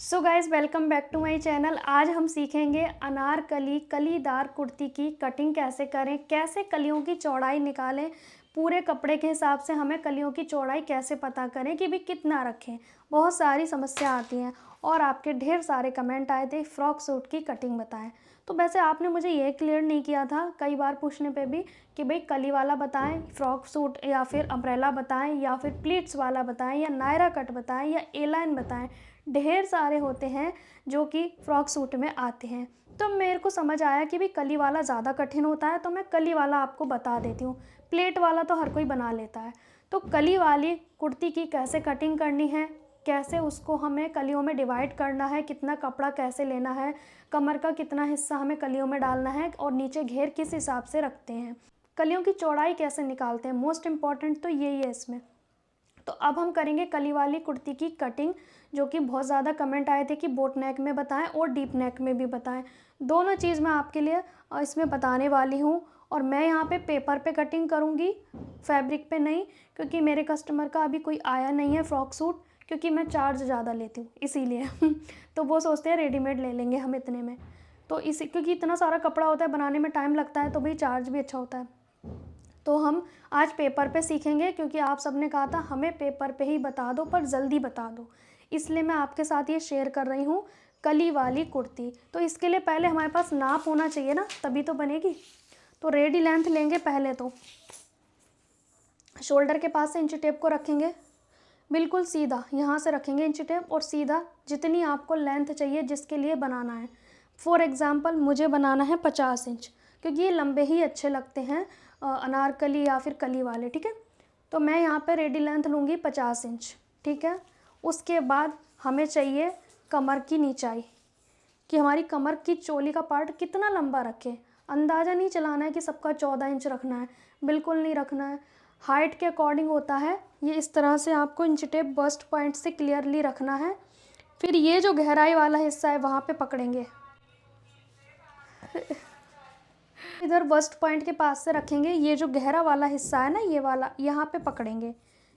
So guys welcome back to my channel. आज हम सीखेंगे अनारकली कलीदार कुर्ती की कटिंग कैसे करें, कैसे कलियों की चौड़ाई निकालें, पूरे कपड़े के हिसाब से हमें कलियों की चौड़ाई कैसे पता करें कि भी कितना रखें। बहुत सारी समस्या आती हैं और आपके ढेर सारे कमेंट आए थे फ़्रॉक सूट की कटिंग बताएं। तो वैसे आपने मुझे ये क्लियर नहीं किया था कई बार पूछने पे भी कि भाई कली वाला बताएं फ़्रॉक सूट, या फिर अम्ब्रेला बताएं, या फिर प्लीट्स वाला बताएं, या नायरा कट बताएं, या ए लाइन बताएं। ढेर सारे होते हैं जो कि फ़्रॉक सूट में आते हैं। तो मेरे को समझ आया कि भाई कली वाला ज़्यादा कठिन होता है, तो मैं कली वाला आपको बता देती हूँ। प्लेट वाला तो हर कोई बना लेता है। तो कली वाली कुर्ती की कैसे कटिंग करनी है, कैसे उसको हमें कलियों में डिवाइड करना है, कितना कपड़ा कैसे लेना है, कमर का कितना हिस्सा हमें कलियों में डालना है, और नीचे घेर किस हिसाब से रखते हैं, कलियों की चौड़ाई कैसे निकालते हैं, मोस्ट इम्पॉर्टेंट तो यही है इसमें। तो अब हम करेंगे कली वाली कुर्ती की कटिंग, जो कि बहुत ज़्यादा कमेंट आए थे कि बोट नेक में बताएं और डीप नेक में भी बताएं। दोनों चीज़ मैं आपके लिए इसमें बताने वाली हूँ। और मैं यहाँ पे पेपर पे कटिंग करूँगी, फैब्रिक पे नहीं, क्योंकि मेरे कस्टमर का अभी कोई आया नहीं है फ़्रॉक सूट, क्योंकि मैं चार्ज ज़्यादा लेती हूँ इसीलिए तो वो सोचते हैं रेडीमेड ले लेंगे हम इतने में। तो इसी क्योंकि इतना सारा कपड़ा होता है, बनाने में टाइम लगता है, तो भाई चार्ज भी अच्छा होता है। तो हम आज पेपर पे सीखेंगे, क्योंकि आप सबने कहा था हमें पेपर पे ही बता दो, पर जल्दी बता दो, इसलिए मैं आपके साथ ये शेयर कर रही हूँ कली वाली कुर्ती। तो इसके लिए पहले हमारे पास नाप होना चाहिए ना, तभी तो बनेगी। तो रेडी लेंथ लेंगे। पहले तो शोल्डर के पास से इंची टेप को रखेंगे, बिल्कुल सीधा यहाँ से रखेंगे इंची टेप, और सीधा जितनी आपको लेंथ चाहिए जिसके लिए बनाना है। फॉर एग्ज़ाम्पल मुझे बनाना है 50 इंच, क्योंकि ये लंबे ही अच्छे लगते हैं अनारकली या फिर कली वाले, ठीक है। तो मैं यहाँ पे रेडी लेंथ लूँगी 50 इंच, ठीक है। उसके बाद हमें चाहिए कमर की नीचाई, कि हमारी कमर की चोली का पार्ट कितना लंबा रखें। अंदाज़ा नहीं चलाना है कि सबका 14 इंच रखना है, बिल्कुल नहीं रखना है। हाइट के अकॉर्डिंग होता है ये। इस तरह से आपको इंच टेप बस्ट पॉइंट से क्लियरली रखना है। फिर ये जो गहराई वाला हिस्सा है वहाँ पे पकड़ेंगे, इधर बस्ट पॉइंट के पास से रखेंगे। ये जो गहरा वाला हिस्सा है ना, ये वाला, यहाँ पे पकड़ेंगे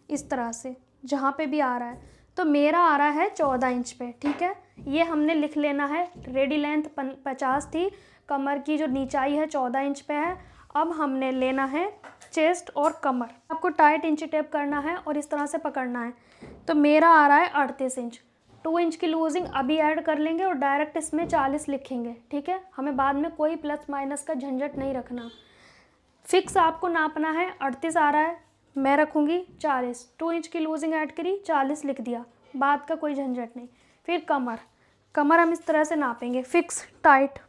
इस तरह से, जहाँ पे भी आ रहा है। तो मेरा आ रहा है 14 इंच पे, ठीक है। ये हमने लिख लेना है। रेडी लेंथ 50 थी, कमर की जो नीचाई है 14 इंच पे है। अब हमने लेना है चेस्ट और कमर, आपको टाइट इंची टेप करना है और इस तरह से पकड़ना है। तो मेरा आ रहा है 38 इंच। 2 इंच की लूजिंग अभी ऐड कर लेंगे और डायरेक्ट इसमें 40 लिखेंगे, ठीक है। हमें बाद में कोई प्लस माइनस का झंझट नहीं रखना। फिक्स आपको नापना है। 38 आ रहा है, मैं रखूँगी 40। 2 इंच की लूजिंग ऐड करी, 40 लिख दिया, बाद का कोई झंझट नहीं। फिर कमर, कमर हम इस तरह से नापेंगे, फिक्स टाइट।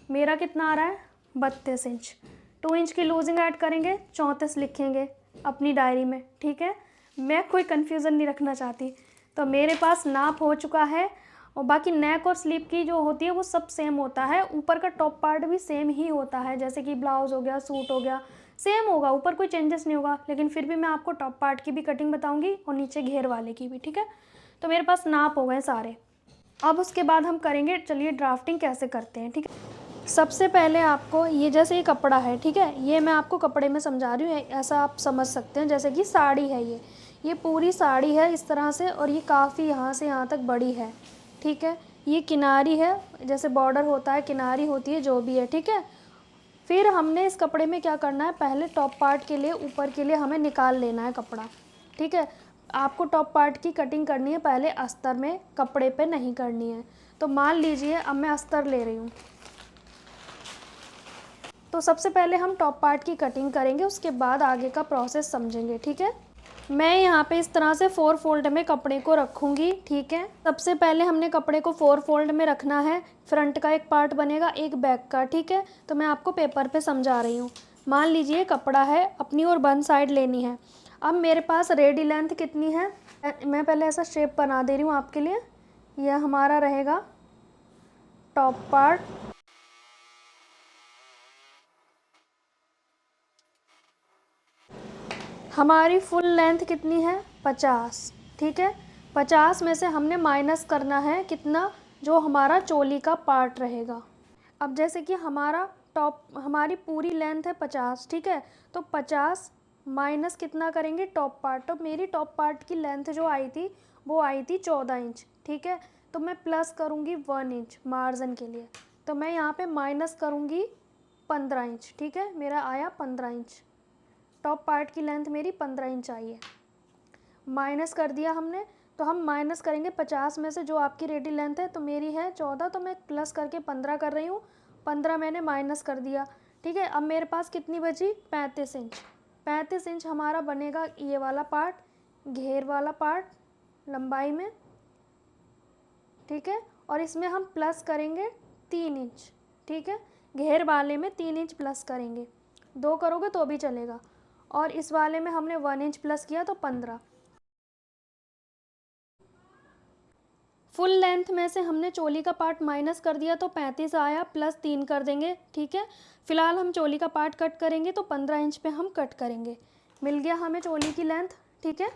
मेरा कितना आ रहा है 32 इंच। 2 इंच की लूजिंग ऐड करेंगे, 34 लिखेंगे अपनी डायरी में, ठीक है। मैं कोई कन्फ्यूज़न नहीं रखना चाहती। तो मेरे पास नाप हो चुका है। और बाकी नेक और स्लीव की जो होती है वो सब सेम होता है, ऊपर का टॉप पार्ट भी सेम ही होता है, जैसे कि ब्लाउज़ हो गया, सूट हो गया, सेम होगा, ऊपर कोई चेंजेस नहीं होगा। लेकिन फिर भी मैं आपको टॉप पार्ट की भी कटिंग बताऊँगी और नीचे घेर वाले की भी, ठीक है। तो मेरे पास नाप हो गए सारे। अब उसके बाद हम करेंगे, चलिए ड्राफ्टिंग कैसे करते हैं, ठीक है। सबसे पहले आपको ये, जैसे ये कपड़ा है, ठीक है, ये मैं आपको कपड़े में समझा रही हूँ, ऐसा आप समझ सकते हैं। जैसे कि साड़ी है, ये पूरी साड़ी है इस तरह से, और ये काफ़ी यहाँ से यहाँ तक बड़ी है, ठीक है। ये किनारी है, जैसे बॉर्डर होता है, किनारी होती है, जो भी है, ठीक है। फिर हमने इस कपड़े में क्या करना है, पहले टॉप पार्ट के लिए, ऊपर के लिए हमें निकाल लेना है कपड़ा, ठीक है। आपको टॉप पार्ट की कटिंग करनी है पहले अस्तर में, कपड़े पे नहीं करनी है। तो मान लीजिए अब मैं अस्तर ले रही हूँ। तो सबसे पहले हम टॉप पार्ट की कटिंग करेंगे, उसके बाद आगे का प्रोसेस समझेंगे, ठीक है। मैं यहाँ पे इस तरह से 4 फोल्ड में कपड़े को रखूँगी, ठीक है। सबसे पहले हमने कपड़े को 4 फोल्ड में रखना है। फ्रंट का एक पार्ट बनेगा, एक बैक का, ठीक है। तो मैं आपको पेपर पे समझा रही हूँ। मान लीजिए कपड़ा है, अपनी और वन साइड लेनी है। अब मेरे पास रेडी लेंथ कितनी है, मैं पहले ऐसा शेप बना दे रही हूँ आपके लिए। यह हमारा रहेगा टॉप पार्ट। हमारी फुल लेंथ कितनी है 50, ठीक है। 50 में से हमने माइनस करना है कितना, जो हमारा चोली का पार्ट रहेगा। अब जैसे कि हमारी पूरी लेंथ है 50, ठीक है। तो 50 माइनस कितना करेंगे टॉप पार्ट। तो मेरी टॉप पार्ट की लेंथ जो आई थी वो आई थी 14 इंच, ठीक है। तो मैं प्लस करूँगी 1 इंच मार्जिन के लिए, तो मैं यहाँ पे माइनस करूँगी 15 इंच। ठीक है, मेरा आया 15 इंच, टॉप पार्ट की लेंथ मेरी 15 इंच आई है। माइनस कर दिया हमने, तो हम माइनस करेंगे 50 में से जो आपकी रेडी लेंथ है, तो मेरी है 14, तो मैं प्लस करके 15 कर रही हूँ, 15 मैंने माइनस कर दिया। ठीक है, अब मेरे पास कितनी बची, 35 इंच। 35 इंच हमारा बनेगा ये वाला पार्ट, घेर वाला पार्ट लंबाई में। ठीक है, और इसमें हम प्लस करेंगे 3 इंच। ठीक है, घेर वाले में 3 इंच प्लस करेंगे, 2 करोगे तो भी चलेगा, और इस वाले में हमने 1 इंच प्लस किया तो 15। फुल लेंथ में से हमने चोली का पार्ट माइनस कर दिया तो 35 आया, प्लस 3 कर देंगे। ठीक है, फिलहाल हम चोली का पार्ट कट करेंगे तो 15 इंच पे हम कट करेंगे। मिल गया हमें चोली की लेंथ। ठीक है,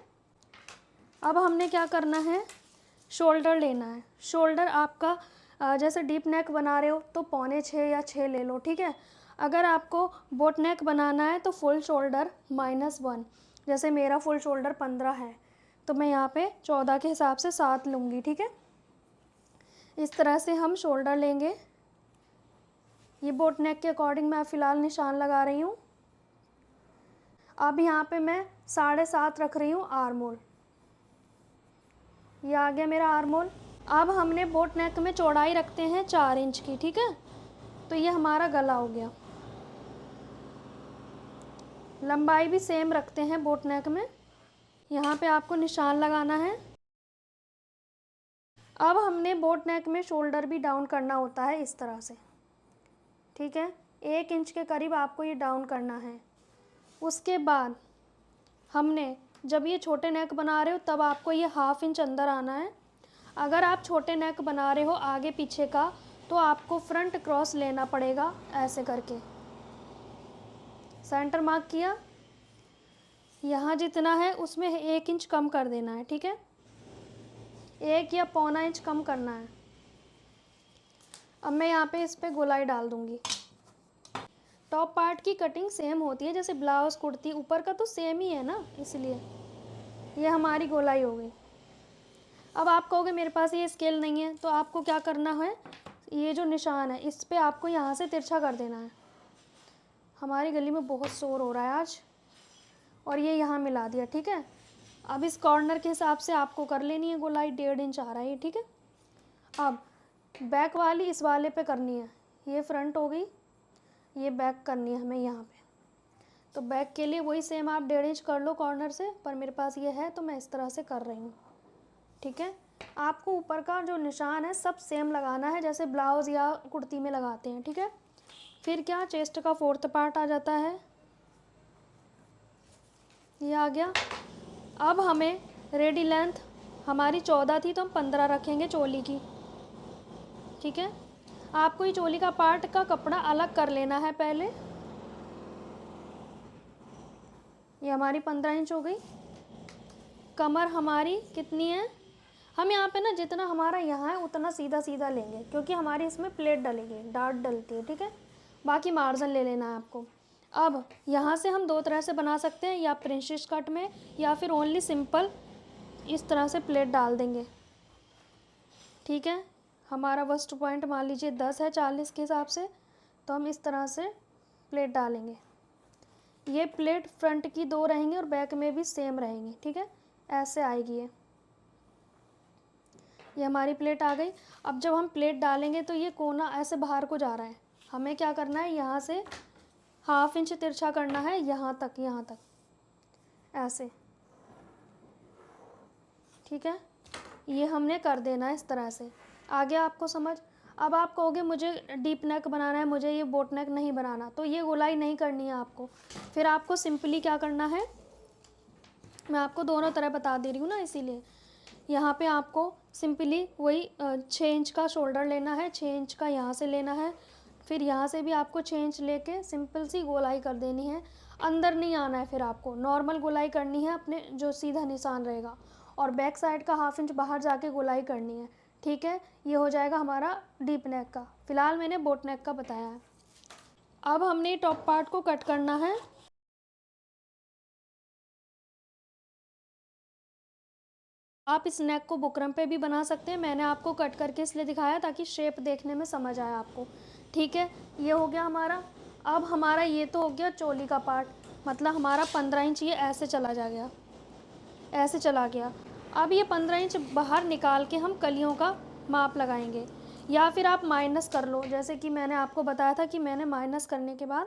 अब हमने क्या करना है, शोल्डर लेना है। शोल्डर आपका जैसे डीप नेक बना रहे हो तो 5.25 या 6 ले लो। ठीक है, अगर आपको बोट नेक बनाना है तो फुल शोल्डर -1, जैसे मेरा फुल शोल्डर 15 है तो मैं यहाँ पे 14 के हिसाब से 7 लूँगी। ठीक है, इस तरह से हम शोल्डर लेंगे। ये बोट नेक के अकॉर्डिंग मैं फ़िलहाल निशान लगा रही हूँ। अब यहाँ पे मैं 7.5 रख रही हूँ आर्म होल। ये आ गया मेरा आर्म होल। अब हमने बोट नेक में चौड़ाई रखते हैं 4 इंच की। ठीक है, तो ये हमारा गला हो गया। लंबाई भी सेम रखते हैं बोट नेक में। यहाँ पे आपको निशान लगाना है। अब हमने बोट नेक में शोल्डर भी डाउन करना होता है इस तरह से। ठीक है, 1 इंच के करीब आपको ये डाउन करना है। उसके बाद हमने जब ये छोटे नेक बना रहे हो तब आपको ये 1/2 इंच अंदर आना है। अगर आप छोटे नेक बना रहे हो आगे पीछे का तो आपको फ्रंट क्रॉस लेना पड़ेगा, ऐसे करके सेंटर मार्क किया, यहाँ जितना है उसमें 1 इंच कम कर देना है। ठीक है, 1 या 1.25 इंच कम करना है। अब मैं यहाँ पे इस पर गोलाई डाल दूँगी। टॉप पार्ट की कटिंग सेम होती है जैसे ब्लाउज़ कुर्ती, ऊपर का तो सेम ही है ना, इसलिए ये हमारी गोलाई हो गई। अब आप कहोगे मेरे पास ये स्केल नहीं है, तो आपको क्या करना है, ये जो निशान है इस पे आपको यहाँ से तिरछा कर देना है। हमारी गली में बहुत शोर हो रहा है आज, और ये यहाँ मिला दिया। ठीक है, अब इस कॉर्नर के हिसाब से आपको कर लेनी है गोलाई, 1.5 इंच आ रहा है ये। ठीक है, अब बैक वाली इस वाले पे करनी है, ये फ्रंट हो गई, ये बैक करनी है हमें यहाँ पे। तो बैक के लिए वही सेम आप 1.5 इंच कर लो कॉर्नर से, पर मेरे पास ये है तो मैं इस तरह से कर रही हूँ। ठीक है, आपको ऊपर का जो निशान है सब सेम लगाना है जैसे ब्लाउज़ या कुर्ती में लगाते हैं। ठीक है, फिर क्या, चेस्ट का 4th पार्ट आ जाता है, ये आ गया। अब हमें रेडी लेंथ हमारी 14 थी तो हम 15 रखेंगे चोली की। ठीक है, आपको ये चोली का पार्ट का कपड़ा अलग कर लेना है पहले। ये हमारी 15 इंच हो गई। कमर हमारी कितनी है, हम यहाँ पे ना जितना हमारा यहाँ है उतना सीधा सीधा लेंगे क्योंकि हमारी इसमें प्लेट डलेगी, डार्ट डलती है। ठीक है, बाकी मार्जिन ले लेना है आपको। अब यहाँ से हम 2 तरह से बना सकते हैं, या प्रिंसेस कट में या फिर ओनली सिंपल इस तरह से प्लेट डाल देंगे। ठीक है, हमारा वस्ट पॉइंट मान लीजिए 10 है 40 के हिसाब से, तो हम इस तरह से प्लेट डालेंगे। ये प्लेट फ्रंट की 2 रहेंगी और बैक में भी सेम रहेंगी। ठीक है, ऐसे आएगी ये हमारी प्लेट आ गई। अब जब हम प्लेट डालेंगे तो ये कोना ऐसे बाहर को जा रहा है, हमें क्या करना है, यहाँ से 1/2 इंच तिरछा करना है यहाँ तक ऐसे। ठीक है, ये हमने कर देना है इस तरह से। आगे आपको समझ। अब आप कहोगे मुझे डीप नेक बनाना है, मुझे ये बोट नेक नहीं बनाना, तो ये गोलाई नहीं करनी है आपको। फिर आपको सिंपली क्या करना है, मैं आपको दोनों तरह बता दे रही हूँ ना, इसीलिए यहाँ पे आपको सिंपली वही 6 इंच का शोल्डर लेना है, 6 इंच का यहाँ से लेना है, फिर यहाँ से भी आपको 6 इंच लेके सिंपल सी गोलाई कर देनी है। अंदर नहीं आना है, फिर आपको नॉर्मल गोलाई करनी है अपने जो सीधा निशान रहेगा, और बैक साइड का 1/2 इंच बाहर जाके गोलाई करनी है। ठीक है, ये हो जाएगा हमारा डीप नेक का। फ़िलहाल मैंने बोट नेक का बताया है। अब हमने टॉप पार्ट को कट करना है। आप इस नेक को बुकरम पे भी बना सकते हैं, मैंने आपको कट करके इसलिए दिखाया ताकि शेप देखने में समझ आए आपको। ठीक है, ये हो गया हमारा। अब हमारा ये तो हो गया चोली का पार्ट, मतलब हमारा 15 इंच ये ऐसे चला जा गया, ऐसे चला गया। अब ये 15 इंच बाहर निकाल के हम कलियों का माप लगाएंगे, या फिर आप माइनस कर लो, जैसे कि मैंने आपको बताया था कि मैंने माइनस करने के बाद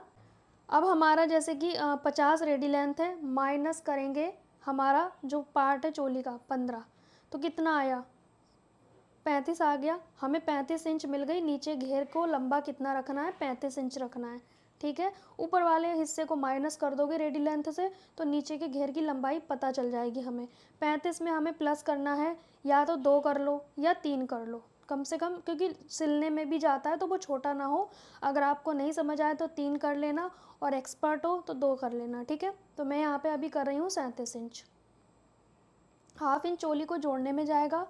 अब हमारा जैसे कि 50 रेडी लेंथ है, माइनस करेंगे हमारा जो पार्ट है चोली का 15, तो कितना आया 35 आ गया। हमें 35 इंच मिल गई। नीचे घेर को लंबा कितना रखना है, 35 इंच रखना है। ठीक है, ऊपर वाले हिस्से को माइनस कर दोगे रेडी लेंथ से तो नीचे के घेर की लंबाई पता चल जाएगी हमें। 35 में हमें प्लस करना है, या तो 2 कर लो या 3 कर लो कम से कम, क्योंकि सिलने में भी जाता है तो वो छोटा ना हो। अगर आपको नहीं समझ आए तो 3 कर लेना, और एक्सपर्ट हो तो 2 कर लेना। ठीक है, तो मैं यहाँ पे अभी कर रही हूँ 37 इंच। हाफ इंच चोली को जोड़ने में जाएगा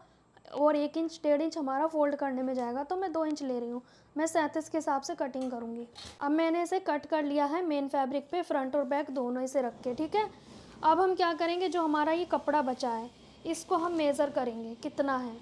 और 1 इंच 1.5 इंच हमारा फोल्ड करने में जाएगा, तो मैं 2 इंच ले रही हूँ। मैं 37 के हिसाब से कटिंग करूँगी। अब मैंने इसे कट कर लिया है मेन फैब्रिक पे, फ्रंट और बैक दोनों इसे रख के। ठीक है, अब हम क्या करेंगे, जो हमारा ये कपड़ा बचा है इसको हम मेज़र करेंगे कितना है।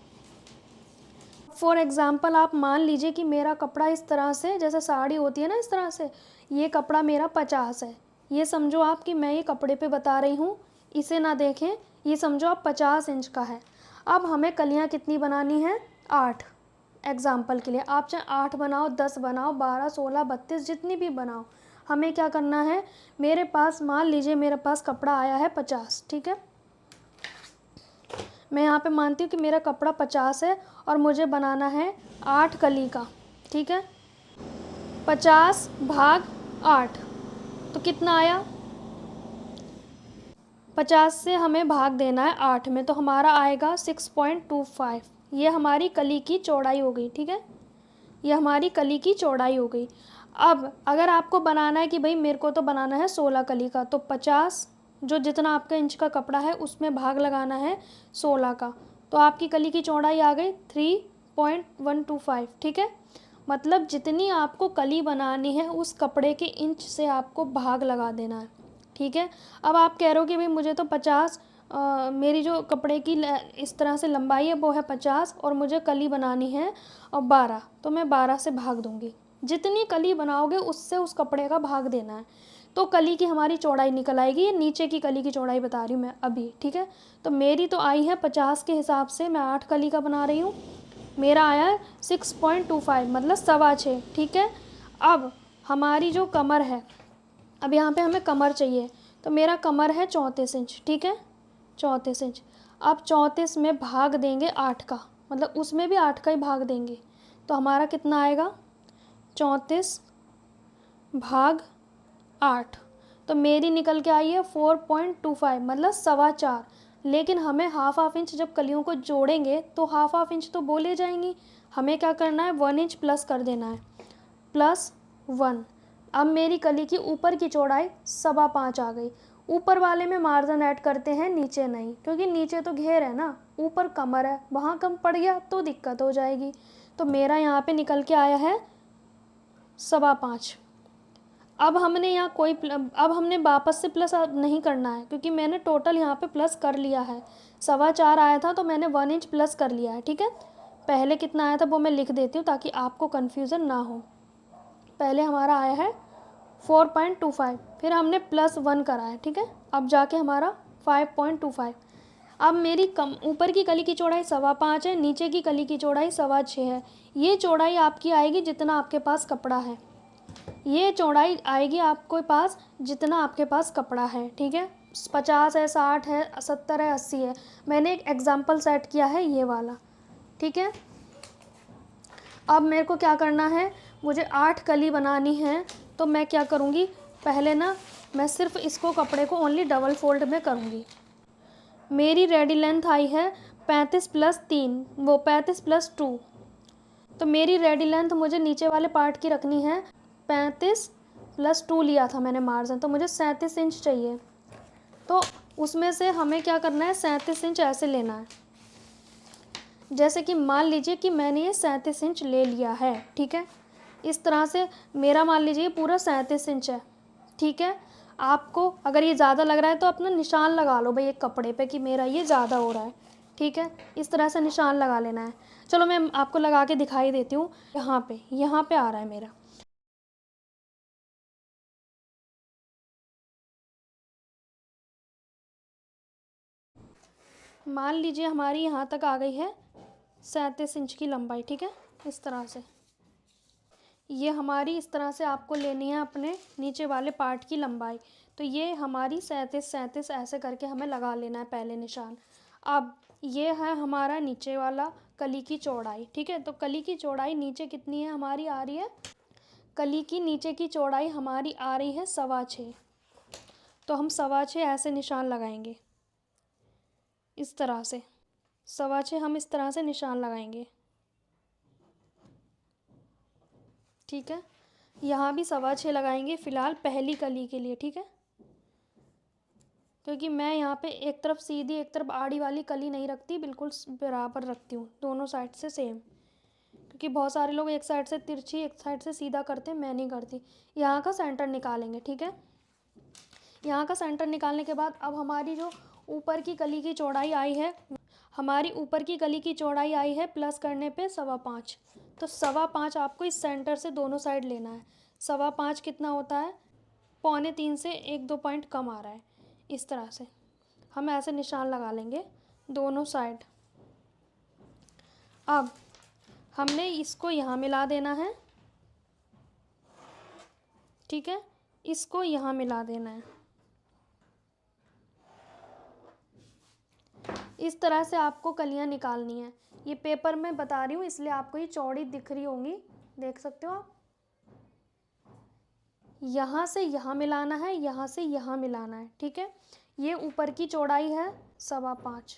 फॉर एग्ज़ाम्पल आप मान लीजिए कि मेरा कपड़ा इस तरह से, जैसे साड़ी होती है ना इस तरह से, ये कपड़ा मेरा 50 है। ये समझो आप कि मैं ये कपड़े पे बता रही हूँ, इसे ना देखें, ये समझो आप 50 इंच का है। अब हमें कलियाँ कितनी बनानी है, 8। एग्ज़ाम्पल के लिए आप चाहे 8 बनाओ, 10 बनाओ, 12, 16, 32 जितनी भी बनाओ, हमें क्या करना है, मेरे पास मान लीजिए मेरे पास कपड़ा आया है 50। ठीक है, मैं यहाँ पे मानती हूँ कि मेरा कपड़ा 50 है और मुझे बनाना है 8 कली का। ठीक है, 50 भाग 8 तो कितना आया, 50 से हमें भाग देना है 8 में, तो हमारा आएगा 6.25। ये हमारी कली की चौड़ाई हो गई। ठीक है, ये हमारी कली की चौड़ाई हो गई। अब अगर आपको बनाना है कि भाई मेरे को तो बनाना है 16 कली का, तो 50 जो जितना आपका इंच का कपड़ा है उसमें भाग लगाना है 16 का, तो आपकी कली की चौड़ाई आ गई 3.125। ठीक है, मतलब जितनी आपको कली बनानी है उस कपड़े के इंच से आपको भाग लगा देना है। ठीक है, अब आप कह रहे हो कि भाई मुझे तो 50 मेरी जो कपड़े की इस तरह से लंबाई है वो है 50 और मुझे कली बनानी है और 12, तो मैं 12 से भाग दूंगी। जितनी कली बनाओगे उससे उस कपड़े का भाग देना है, तो कली की हमारी चौड़ाई निकल आएगी। ये नीचे की कली की चौड़ाई बता रही हूँ मैं अभी। ठीक है, तो मेरी तो आई है 50 के हिसाब से, मैं 8 कली का बना रही हूँ, मेरा आया है 6.25 मतलब 6.25। ठीक है, अब हमारी जो कमर है, अब यहाँ पे हमें कमर चाहिए, तो मेरा कमर है 34 इंच। ठीक है, 34 इंच। अब 34 में भाग देंगे 8 का, मतलब उसमें भी 8 का ही भाग देंगे, तो हमारा कितना आएगा 34 भाग 8, तो मेरी निकल के आई है 4.25 मतलब 4.25। लेकिन हमें हाफ इंच जब कलियों को जोड़ेंगे तो हाफ इंच तो बोले जाएंगी, हमें क्या करना है 1 इंच प्लस कर देना है, +1। अब मेरी कली की ऊपर की चौड़ाई 5.25 आ गई। ऊपर वाले में मार्जिन ऐड करते हैं, नीचे नहीं, क्योंकि नीचे तो घेर है ना, ऊपर कमर है, वहाँ कम पड़ गया तो दिक्कत हो जाएगी। तो मेरा यहाँ पे निकल के आया है 5.25। अब हमने वापस से प्लस नहीं करना है, क्योंकि मैंने टोटल यहाँ पे प्लस कर लिया है। 4.25 आया था तो मैंने 1 इंच प्लस कर लिया है। ठीक है, पहले कितना आया था वो मैं लिख देती हूँ ताकि आपको कन्फ्यूज़न ना हो। पहले हमारा आया है 4.25, फिर हमने +1 करा है। ठीक है, अब जाके हमारा 5.25। अब मेरी ऊपर की कली की चौड़ाई 5.25 है, नीचे की कली की चौड़ाई 6.25 है। ये चौड़ाई आपकी आएगी जितना आपके पास कपड़ा है, ये चौड़ाई आएगी आपके पास जितना आपके पास कपड़ा है। ठीक है, 50 है, 60 है, 70 है, 80 है। मैंने एक एग्जाम्पल सेट किया है ये वाला। ठीक है, अब मेरे को क्या करना है, मुझे 8 कली बनानी है, तो मैं क्या करूँगी, पहले ना मैं सिर्फ इसको कपड़े को ओनली डबल फोल्ड में करूँगी। मेरी रेडी लेंथ आई है 35 + 3, वो 35 + 2, तो मेरी रेडी लेंथ मुझे नीचे वाले पार्ट की रखनी है 35 + 2 लिया था मैंने मार्जिन, तो मुझे 37 इंच चाहिए। तो उसमें से हमें क्या करना है, 37 इंच ऐसे लेना है। जैसे कि मान लीजिए कि मैंने ये 37 इंच ले लिया है। ठीक है, इस तरह से मेरा मान लीजिए पूरा 37 इंच है। ठीक है, आपको अगर ये ज़्यादा लग रहा है तो अपना निशान लगा लो भाई एक कपड़े पे कि मेरा ये ज़्यादा हो रहा है। ठीक है, इस तरह से निशान लगा लेना है। चलो मैं आपको लगा के दिखाई देती हूँ। यहाँ पे आ रहा है मेरा। मान लीजिए हमारी यहाँ तक आ गई है 37 इंच की लंबाई। ठीक है, इस तरह से ये हमारी इस तरह से आपको लेनी है अपने नीचे वाले पार्ट की लंबाई। तो ये हमारी 37 ऐसे करके हमें लगा लेना है पहले निशान। अब ये है हमारा नीचे वाला कली की चौड़ाई। ठीक है, तो कली की चौड़ाई नीचे कितनी है हमारी आ रही है, कली की नीचे की चौड़ाई हमारी आ रही है 6.25। तो हम 6.25 ऐसे निशान लगाएंगे, इस तरह से 6.25 हम इस तरह से निशान लगाएंगे। ठीक है, यहाँ भी 6.25 लगाएंगे फ़िलहाल पहली कली के लिए। ठीक है, क्योंकि मैं यहाँ पे एक तरफ सीधी एक तरफ आड़ी वाली कली नहीं रखती, बिल्कुल बराबर रखती हूँ, दोनों साइड से सेम। क्योंकि बहुत सारे लोग एक साइड से तिरछी एक साइड से सीधा करते हैं, मैं नहीं करती। यहाँ का सेंटर निकालेंगे। ठीक है, यहाँ का सेंटर निकालने के बाद अब हमारी जो ऊपर की कली की चौड़ाई आई है, हमारी ऊपर की कली की चौड़ाई आई है प्लस करने पे 5.25। तो 5.25 आपको इस सेंटर से दोनों साइड लेना है। 5.25 कितना होता है, 2.25 से 1-2 पॉइंट कम आ रहा है। इस तरह से हम ऐसे निशान लगा लेंगे दोनों साइड। अब हमने इसको यहाँ मिला देना है। ठीक है, इसको यहाँ मिला देना है। इस तरह से आपको कलियाँ निकालनी है। ये पेपर में बता रही हूँ इसलिए आपको ये चौड़ी दिख रही होंगी, देख सकते हो आप। यहाँ से यहाँ मिलाना है, यहाँ से यहाँ मिलाना है। ठीक है, ये ऊपर की चौड़ाई है 5.25,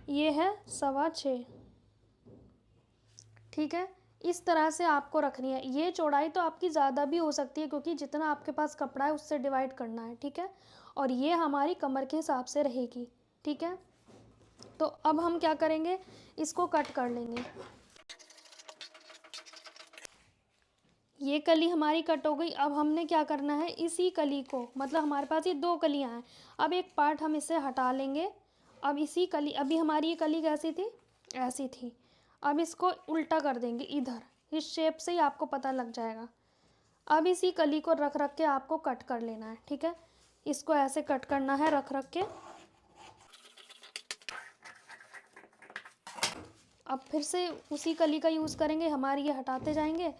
ये है 6.25। ठीक है, इस तरह से आपको रखनी है। ये चौड़ाई तो आपकी ज़्यादा भी हो सकती है क्योंकि जितना आपके पास कपड़ा है उससे डिवाइड करना है। ठीक है, और ये हमारी कमर के हिसाब से रहेगी। ठीक है, तो अब हम क्या करेंगे, इसको कट कर लेंगे। ये कली हमारी कट हो गई। अब हमने क्या करना है, इसी कली को, मतलब हमारे पास ये 2 कलियां हैं, अब एक पार्ट हम इसे हटा लेंगे। अब इसी कली, अभी हमारी ये कली कैसी थी, ऐसी थी, अब इसको उल्टा कर देंगे इधर। इस शेप से ही आपको पता लग जाएगा। अब इसी कली को रख रख के आपको कट कर लेना है। ठीक है, इसको ऐसे कट करना है रख रख के। अब फिर से उसी कली का यूज़ करेंगे, हमारी ये हटाते जाएंगे।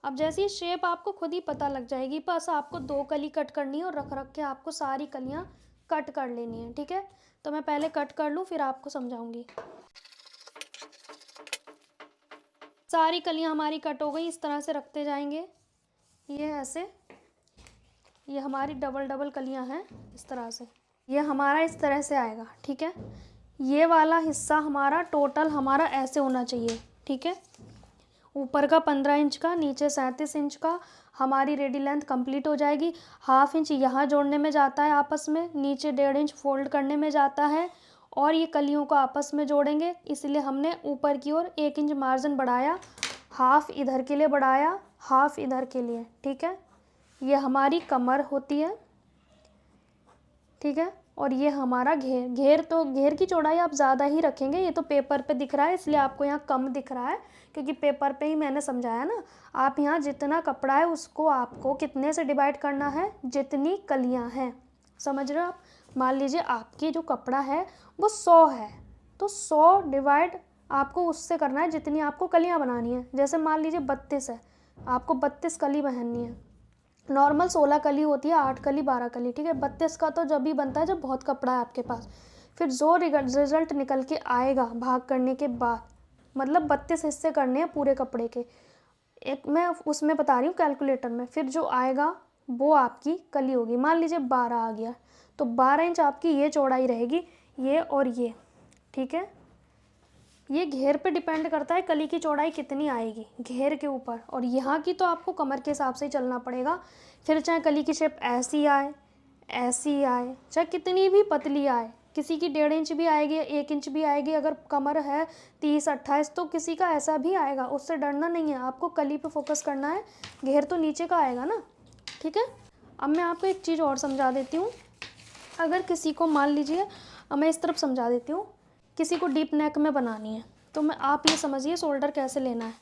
अब जैसी शेप आपको खुद ही पता लग जाएगी, बस आपको 2 कली कट करनी है और रख रख के आपको सारी कलियाँ कट कर लेनी है। ठीक है, तो मैं पहले कट कर लूँ फिर आपको समझाऊंगी। सारी कलियाँ हमारी कट हो गई, इस तरह से रखते जाएंगे। ये ऐसे, ये हमारी डबल डबल कलियाँ हैं, इस तरह से ये हमारा इस तरह से आएगा। ठीक है, ये वाला हिस्सा हमारा टोटल हमारा ऐसे होना चाहिए। ठीक है, ऊपर का 15 इंच का, नीचे 37 इंच का, हमारी रेडी लेंथ कंप्लीट हो जाएगी। 1/2 इंच यहाँ जोड़ने में जाता है आपस में, नीचे 1.5 इंच फोल्ड करने में जाता है, और ये कलियों को आपस में जोड़ेंगे, इसलिए हमने ऊपर की ओर 1 इंच मार्जिन बढ़ाया, 1/2 इधर के लिए बढ़ाया, 1/2 इधर के लिए। ठीक है, ये हमारी कमर होती है। ठीक है, और ये हमारा घेर तो घेर की चौड़ाई आप ज़्यादा ही रखेंगे। ये तो पेपर पे दिख रहा है इसलिए आपको यहाँ कम दिख रहा है, क्योंकि पेपर पे ही मैंने समझाया ना। आप यहाँ जितना कपड़ा है उसको आपको कितने से डिवाइड करना है, जितनी कलियाँ हैं, समझ रहे हो आप। मान लीजिए आपकी जो कपड़ा है वो 100 है, तो 100 डिवाइड आपको उससे करना है जितनी आपको कलियाँ बनानी है। जैसे मान लीजिए 32 है, आपको 32 कली पहननी है। नॉर्मल 16 कली होती है, 8 कली 12 कली। ठीक है, 32 का तो जब भी बनता है जब बहुत कपड़ा है आपके पास। फिर जो रिजल्ट निकल के आएगा भाग करने के बाद, मतलब 32 हिस्से करने हैं पूरे कपड़े के, एक मैं उसमें बता रही हूँ कैलकुलेटर में, फिर जो आएगा वो आपकी कली होगी। मान लीजिए 12 आ गया, तो 12 इंच आपकी ये चौड़ाई रहेगी, ये और ये। ठीक है, ये घेर पे डिपेंड करता है कली की चौड़ाई कितनी आएगी घेर के ऊपर, और यहाँ की तो आपको कमर के हिसाब से ही चलना पड़ेगा। फिर चाहे कली की शेप ऐसी आए, ऐसी आए, चाहे कितनी भी पतली आए, किसी की 1.5 इंच भी आएगी, 1 इंच भी आएगी। अगर कमर है 30-28 तो किसी का ऐसा भी आएगा, उससे डरना नहीं है, आपको कली पे फोकस करना है। घेर तो नीचे का आएगा ना। ठीक है, अब मैं आपको एक चीज़ और समझा देती हूँ। अगर किसी को मान लीजिए, मैं इस तरफ समझा देती हूँ, किसी को डीप नेक में बनानी है तो आप ये समझिए शोल्डर कैसे लेना है।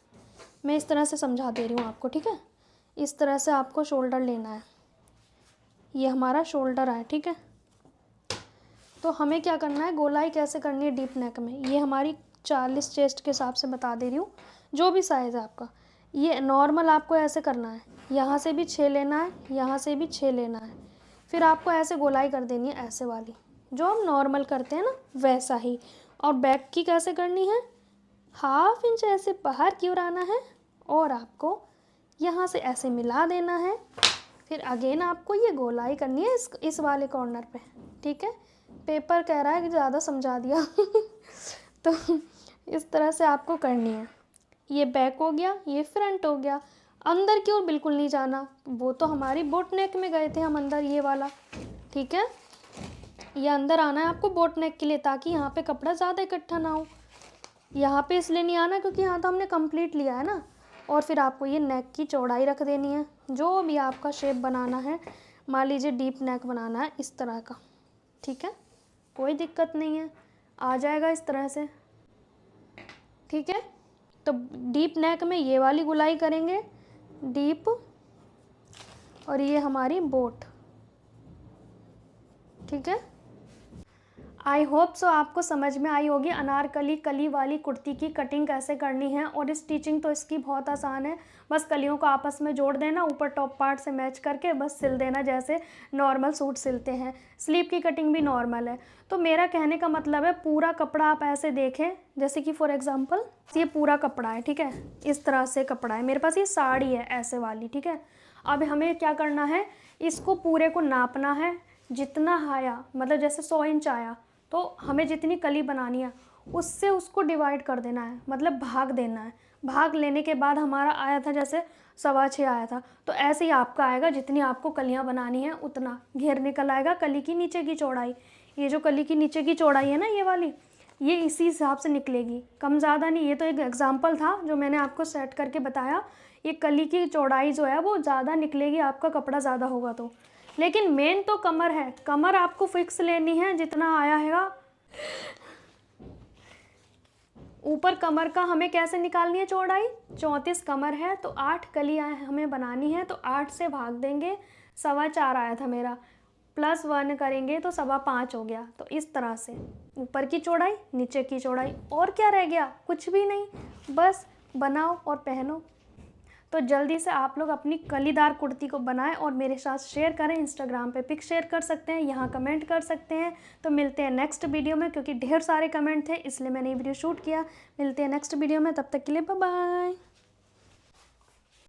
मैं इस तरह से समझा दे रही हूँ आपको, ठीक है। इस तरह से आपको शोल्डर लेना है, ये हमारा शोल्डर है, ठीक है। तो हमें क्या करना है, गोलाई कैसे करनी है डीप नेक में, ये हमारी 40 चेस्ट के हिसाब से बता दे रही हूँ, जो भी साइज़ है आपका। ये नॉर्मल आपको ऐसे करना है, यहाँ से भी 6 लेना है, यहाँ से भी 6 लेना है, फिर आपको ऐसे गोलाई कर देनी है, ऐसे वाली जो हम नॉर्मल करते हैं ना वैसा ही। और बैक की कैसे करनी है, 1/2 इंच ऐसे बाहर की ओर आना है और आपको यहाँ से ऐसे मिला देना है। फिर अगेन आपको ये गोलाई करनी है इस वाले कॉर्नर पे, ठीक है। पेपर कह रहा है कि ज़्यादा समझा दिया तो इस तरह से आपको करनी है। ये बैक हो गया, ये फ्रंट हो गया। अंदर की ओर बिल्कुल नहीं जाना, वो तो हमारी बोट नेक में गए थे हम अंदर, ये वाला, ठीक है। ये अंदर आना है आपको बोट नेक के लिए, ताकि यहाँ पे कपड़ा ज़्यादा इकट्ठा ना हो। यहाँ पे इसलिए नहीं आना क्योंकि यहाँ तो हमने कंप्लीट लिया है ना। और फिर आपको ये नेक की चौड़ाई रख देनी है, जो भी आपका शेप बनाना है। मान लीजिए डीप नेक बनाना है इस तरह का, ठीक है, कोई दिक्कत नहीं है, आ जाएगा इस तरह से, ठीक है। तो डीप नेक में ये वाली गुलाई करेंगे, डीप, और ये हमारी बोट, ठीक है। आई होप सो आपको समझ में आई होगी अनारकली कली वाली कुर्ती की कटिंग कैसे करनी है। और स्टिचिंग तो इसकी बहुत आसान है, बस कलियों को आपस में जोड़ देना, ऊपर टॉप पार्ट से मैच करके बस सिल देना, जैसे नॉर्मल सूट सिलते हैं। स्लीव की कटिंग भी नॉर्मल है। तो मेरा कहने का मतलब है पूरा कपड़ा आप ऐसे देखें, जैसे कि फॉर एग्जांपल ये पूरा कपड़ा है, ठीक है, इस तरह से कपड़ा है मेरे पास, ये साड़ी है ऐसे वाली, ठीक है। अब हमें क्या करना है, इसको पूरे को नापना है, जितना आया, मतलब जैसे 100 इंच आया तो हमें जितनी कली बनानी है उससे उसको डिवाइड कर देना है, मतलब भाग देना है। भाग लेने के बाद हमारा आया था जैसे 6.25 आया था, तो ऐसे ही आपका आएगा, जितनी आपको कलियां बनानी है उतना घेर निकल आएगा कली की नीचे की चौड़ाई। ये जो कली की नीचे की चौड़ाई है ना ये वाली, ये इसी हिसाब से निकलेगी, कम ज़्यादा नहीं। ये तो एक एग्जाम्पल था जो मैंने आपको सेट करके बताया। ये कली की चौड़ाई जो है वो ज़्यादा निकलेगी, आपका कपड़ा ज़्यादा होगा तो। लेकिन मेन तो कमर है, कमर आपको फिक्स लेनी है जितना आया है। ऊपर कमर का हमें कैसे निकालनी है चौड़ाई, 34 कमर है तो 8 कलियाँ हमें बनानी है, तो 8 से भाग देंगे, 4.25 आया था मेरा, +1 करेंगे तो 5.25 हो गया। तो इस तरह से ऊपर की चौड़ाई नीचे की चौड़ाई, और क्या रह गया, कुछ भी नहीं, बस बनाओ और पहनो। तो जल्दी से आप लोग अपनी कलीदार कुर्ती को बनाएं और मेरे साथ शेयर करें। इंस्टाग्राम पे पिक शेयर कर सकते हैं, यहाँ कमेंट कर सकते हैं। तो मिलते हैं नेक्स्ट वीडियो में, क्योंकि ढेर सारे कमेंट थे इसलिए मैंने ये वीडियो शूट किया। मिलते हैं नेक्स्ट वीडियो में, तब तक के लिए बाय बाय।